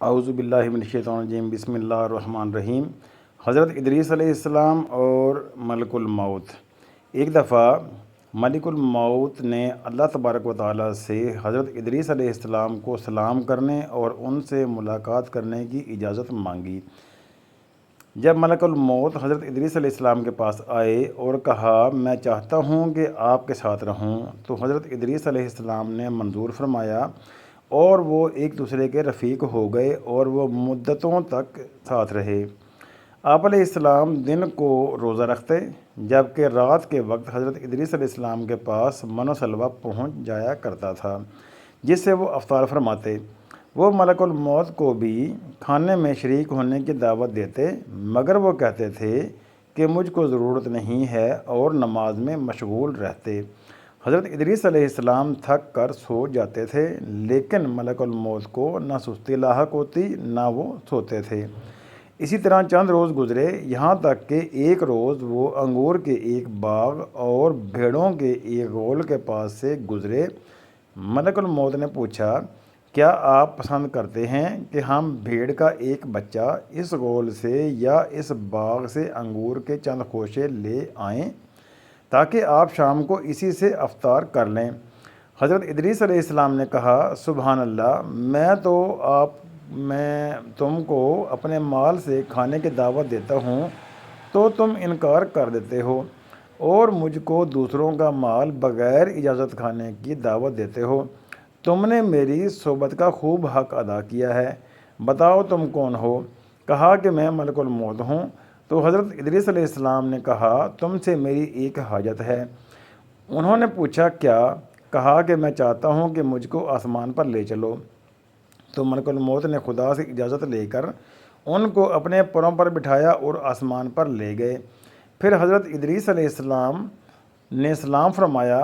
اعوذ باللہ من الشیطان الرجیم، بسم اللہ الرحمن الرحیم۔ حضرت ادریس علیہ السلام اور ملک الموت۔ ایک دفعہ ملک الموت نے اللہ تبارک و تعالیٰ سے حضرت ادریس علیہ السلام کو سلام کرنے اور ان سے ملاقات کرنے کی اجازت مانگی۔ جب ملک الموت حضرت ادریس علیہ السلام کے پاس آئے اور کہا میں چاہتا ہوں کہ آپ کے ساتھ رہوں، تو حضرت ادریس علیہ السلام نے منظور فرمایا اور وہ ایک دوسرے کے رفیق ہو گئے اور وہ مدتوں تک ساتھ رہے۔ آپ علیہ السلام دن کو روزہ رکھتے، جبکہ رات کے وقت حضرت ادریس علیہ السلام کے پاس من و سلوہ پہنچ جایا کرتا تھا، جس سے وہ افطار فرماتے۔ وہ ملک الموت کو بھی کھانے میں شریک ہونے کی دعوت دیتے، مگر وہ کہتے تھے کہ مجھ کو ضرورت نہیں ہے اور نماز میں مشغول رہتے۔ حضرت ادریس علیہ السلام تھک کر سو جاتے تھے، لیکن ملک الموت کو نہ سستی لاحق ہوتی نہ وہ سوتے تھے۔ اسی طرح چند روز گزرے، یہاں تک کہ ایک روز وہ انگور کے ایک باغ اور بھیڑوں کے ایک غول کے پاس سے گزرے۔ ملک الموت نے پوچھا، کیا آپ پسند کرتے ہیں کہ ہم بھیڑ کا ایک بچہ اس غول سے یا اس باغ سے انگور کے چند خوشے لے آئیں تاکہ آپ شام کو اسی سے افطار کر لیں؟ حضرت ادریس علیہ السلام نے کہا، سبحان اللہ، میں تم کو اپنے مال سے کھانے کی دعوت دیتا ہوں تو تم انکار کر دیتے ہو، اور مجھ کو دوسروں کا مال بغیر اجازت کھانے کی دعوت دیتے ہو۔ تم نے میری صحبت کا خوب حق ادا کیا ہے۔ بتاؤ تم کون ہو؟ کہا کہ میں ملک الموت ہوں۔ تو حضرت ادریس علیہ السلام نے کہا، تم سے میری ایک حاجت ہے۔ انہوں نے پوچھا، کیا؟ کہا کہ میں چاہتا ہوں کہ مجھ کو آسمان پر لے چلو۔ تو ملک الموت نے خدا سے اجازت لے کر ان کو اپنے پروں پر بٹھایا اور آسمان پر لے گئے۔ پھر حضرت ادریس علیہ السلام نے سلام فرمایا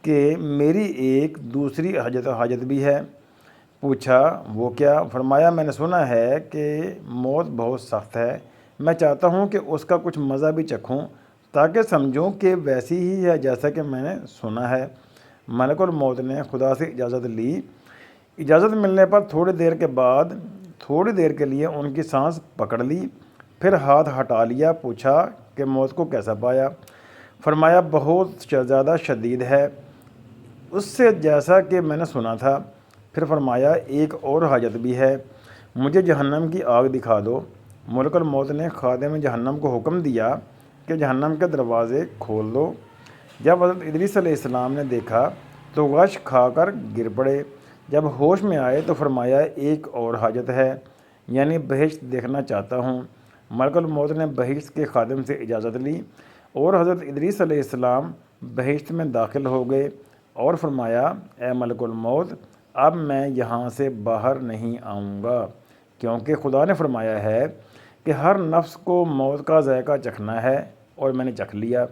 کہ میری ایک دوسری حاجت بھی ہے۔ پوچھا، وہ کیا؟ فرمایا، میں نے سنا ہے کہ موت بہت سخت ہے، میں چاہتا ہوں کہ اس کا کچھ مزہ بھی چکھوں تاکہ سمجھوں کہ ویسی ہی ہے جیسا کہ میں نے سنا ہے۔ ملک الموت نے خدا سے اجازت لی۔ اجازت ملنے پر تھوڑی دیر کے لیے ان کی سانس پکڑ لی، پھر ہاتھ ہٹا لیا۔ پوچھا کہ موت کو کیسا پایا؟ فرمایا، بہت زیادہ شدید ہے، اس سے جیسا کہ میں نے سنا تھا۔ پھر فرمایا، ایک اور حاجت بھی ہے، مجھے جہنم کی آگ دکھا دو۔ ملک الموت نے خادم جہنم کو حکم دیا کہ جہنم کے دروازے کھول دو۔ جب حضرت ادریس علیہ السلام نے دیکھا تو غش کھا کر گر پڑے۔ جب ہوش میں آئے تو فرمایا، ایک اور حاجت ہے، یعنی بہشت دیکھنا چاہتا ہوں۔ ملک الموت نے بہشت کے خادم سے اجازت لی اور حضرت ادریس علیہ السلام بہشت میں داخل ہو گئے اور فرمایا، اے ملک الموت، اب میں یہاں سے باہر نہیں آؤں گا، کیونکہ خدا نے فرمایا ہے کہ ہر نفس کو موت کا ذائقہ چکھنا ہے، اور میں نے چکھ لیا۔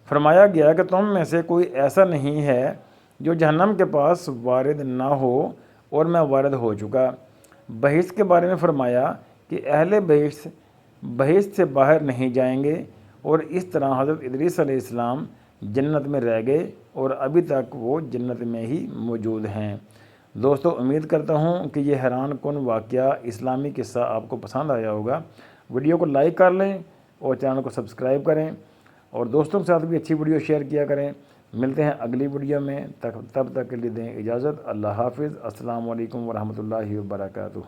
فرمایا گیا کہ تم میں سے کوئی ایسا نہیں ہے جو جہنم کے پاس وارد نہ ہو، اور میں وارد ہو چکا۔ بہشت کے بارے میں فرمایا کہ اہل بہشت سے باہر نہیں جائیں گے، اور اس طرح حضرت ادریس علیہ السلام جنت میں رہ گئے اور ابھی تک وہ جنت میں ہی موجود ہیں۔ دوستو، امید کرتا ہوں کہ یہ حیران کن واقعہ اسلامی قصہ آپ کو پسند آیا ہوگا۔ ویڈیو کو لائک کر لیں اور چینل کو سبسکرائب کریں، اور دوستوں کے ساتھ بھی اچھی ویڈیو شیئر کیا کریں۔ ملتے ہیں اگلی ویڈیو میں، تب تک کے لیے دیں اجازت۔ اللہ حافظ۔ السلام علیکم ورحمۃ اللہ وبرکاتہ۔